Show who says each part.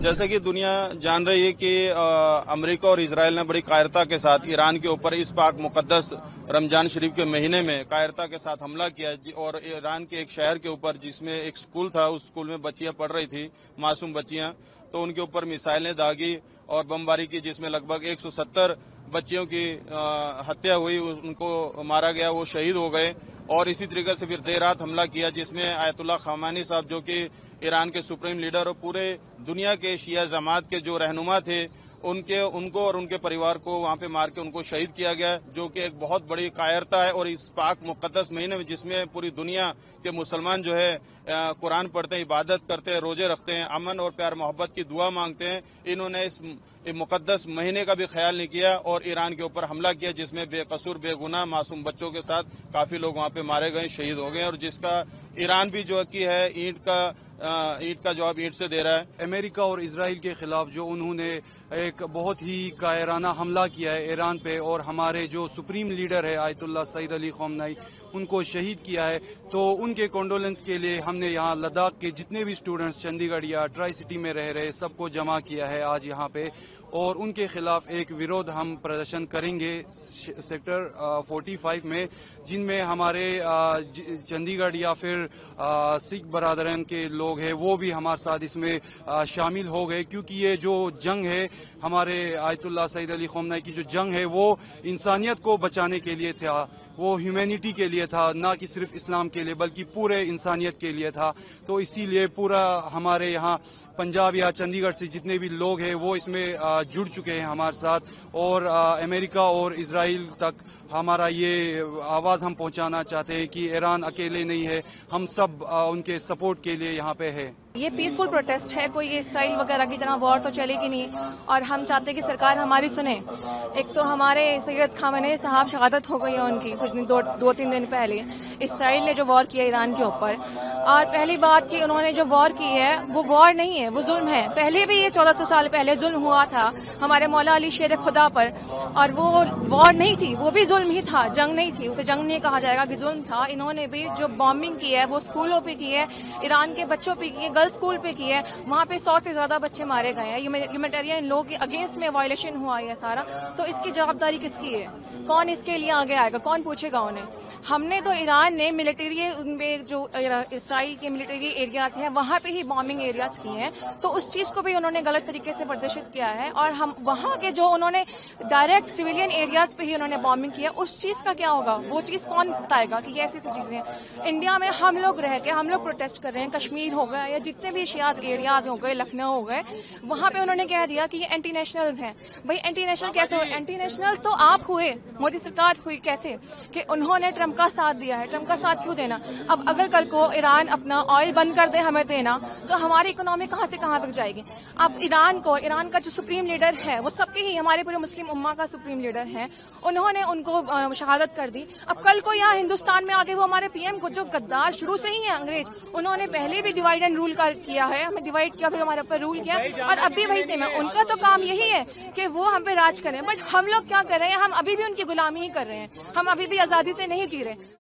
Speaker 1: جیسے کہ دنیا جان رہی ہے کہ امریکہ اور اسرائیل نے بڑی قاہرتا کے ساتھ ایران کے اوپر اس پاک مقدس رمضان شریف کے مہینے میں قاہرتا کے ساتھ حملہ کیا اور ایران کے ایک شہر کے اوپر جس میں ایک سکول تھا، اس سکول میں بچیاں پڑھ رہی تھی، معصوم بچیاں، تو ان کے اوپر میزائلیں داغی اور بمباری کی، جس میں لگ بھگ 170 بچیوں کی ہتیا ہوئی، ان کو مارا گیا، وہ شہید ہو گئے۔ اور اسی طریقے سے پھر دیر رات حملہ کیا جس میں آیت اللہ خامنئی صاحب، جو کہ ایران کے سپریم لیڈر اور پورے دنیا کے شیعہ جماعت کے جو رہنما تھے، ان کو اور ان کے پریوار کو وہاں پہ مار کے ان کو شہید کیا گیا، جو کہ ایک بہت بڑی قاہرتا ہے۔ اور اس پاک مقدس مہینے میں جس میں پوری دنیا کے مسلمان جو ہے قرآن پڑھتے ہیں، عبادت کرتے ہیں، روزے رکھتے ہیں، امن اور پیار محبت کی دعا مانگتے ہیں، انہوں نے اس مقدس مہینے کا بھی خیال نہیں کیا اور ایران کے اوپر حملہ کیا، جس میں بے قصور بے گناہ معصوم بچوں کے ساتھ کافی لوگ وہاں پہ مارے گئے، شہید ہو گئے، اور جس کا ایران بھی جو کی ہے اینٹ کا جواب اینٹ سے دے رہا ہے۔
Speaker 2: امریکہ اور اسرائیل کے خلاف جو انہوں نے ایک بہت ہی قاہرانہ حملہ کیا ہے ایران پہ، اور ہمارے جو سپریم لیڈر ہے آیت اللہ سید علی خامنئی، ان کو شہید کیا ہے، تو ان کے کنڈولنس کے لیے ہم نے یہاں لداخ کے جتنے بھی اسٹوڈنٹس چندی گڑھ یا ٹرائی سٹی میں رہ رہے سب کو جمع کیا ہے آج یہاں پہ، اور ان کے خلاف ایک ورودھ ہم پردرشن کریں گے سیکٹر 45 میں، جن میں ہمارے چندی گڑھ یا پھر سکھ برادران کے لوگ ہیں وہ بھی ہمارے ساتھ اس میں شامل ہو گئے، کیونکہ یہ جو جنگ ہے ہمارے آیت اللہ سید علی خامنئی کی جو جنگ ہے وہ انسانیت کو بچانے کے لیے تھا، وہ ہیومینٹی کے لیے تھا، نہ کہ صرف اسلام کے لیے بلکہ پورے انسانیت کے لیے تھا۔ تو اسی لیے پورا ہمارے یہاں پنجاب یا چندی گڑھ سے جتنے بھی لوگ ہیں وہ اس میں جڑ چکے ہیں ہمارے ساتھ، اور امریکہ اور اسرائیل تک ہمارا یہ آواز ہم پہنچانا چاہتے ہیں کہ ایران اکیلے نہیں ہے، ہم سب ان کے سپورٹ کے لیے یہاں پہ ہے۔
Speaker 3: یہ پیسفل پروٹیسٹ ہے، کوئی اسرائیل وغیرہ کی طرح وار تو چلے گی نہیں، اور ہم چاہتے ہیں کہ سرکار ہماری سنے۔ ایک تو ہمارے سید خامنئی صاحب شہادت ہو گئی ہے ان کی کچھ دو تین دن پہلے، اسرائیل نے جو وار کیا ایران کے اوپر، اور پہلی بات کہ انہوں نے جو وار کی ہے وہ وار نہیں ہے، وہ ظلم ہے۔ پہلے بھی یہ 1400 سال پہلے ظلم ہوا تھا ہمارے مولا علی شیر خدا پر، اور وہ وار نہیں تھی، وہ بھی ظلم ہی تھا، جنگ نہیں تھی، اسے جنگ نہیں کہا جائے گا کہ ظلم تھا۔ انہوں نے بھی جو بامبنگ کی ہے وہ اسکولوں پہ کی ہے، ایران کے بچوں پہ کی ہے، گرلز اسکول پہ کی ہے، وہاں پہ 100 سے زیادہ بچے مارے گئے ہیں، ہیومینیٹیرین لوگ کے اگینسٹ میں وائلیشن ہوا ہے سارا۔ تو اس کی جوابداری کس کی ہے؟ کون اس کے لیے آگے آئے گا؟ کون پوچھے گا انہیں؟ ہم نے تو ایران نے ملٹری جو اسرائیل کے ملٹری ایریاز ہیں وہاں پہ ہی بامبنگ ایریاز کی ہیں، تو اس چیز کو بھی انہوں نے غلط طریقے سے پردرشت کیا ہے، اور ہم وہاں کے جو انہوں نے ڈائریکٹ سویلین ایریاز پہ ہی انہوں نے بامبنگ کیا، اس چیز کا کیا ہوگا؟ وہ چیز کون بتائے گا کہ یہ ایسی چیزیں ہیں؟ انڈیا میں ہم لوگ رہ کے ہم لوگ پروٹیسٹ کر رہے ہیں، کشمیر ہو گیا یا جتنے بھی شیاز ایریاز ہو گئے، لکھنؤ ہو گئے، وہاں پہ انہوں نے کہہ دیا کہ یہ اینٹی نیشنلز ہیں۔ بھائی اینٹی نیشنل کیسے ہوئے؟ اینٹی نیشنل تو آپ ہوئے، مودی سرکار ہوئی کیسے کہ انہوں نے ٹرمپ کا ساتھ دیا ہے۔ ٹرمپ کا ساتھ کیوں دینا؟ اب اگر کل کو ایران اپنا آئل بند کر دے ہمیں دینا، تو ہماری اکنامی کہاں سے کہاں تک جائے گی؟ اب ایران کا جو سپریم لیڈر ہے وہ سب کے ہی ہمارے پورے مسلم امہ کا سپریم لیڈر ہے، انہوں نے ان کو شہادت کر دی۔ اب کل کو یہاں ہندوستان میں آگے وہ ہمارے پی ایم کو جو غدار شروع سے ہی ہیں انگریز، انہوں نے پہلے بھی ڈیوائڈ اینڈ رول کیا ہے، ہمیں ڈیوائڈ کیا، پھر ہمارے اوپر رول کیا، اور ابھی وہی سیم ہے۔ ان کا تو کام یہی ہے کہ وہ ہم پہ راج کریں، بٹ ہم لوگ کیا کر رہے ہیں؟ ہم ابھی بھی ان کی غلامی ہی کر رہے ہیں، ہم ابھی بھی آزادی سے نہیں جی رہے۔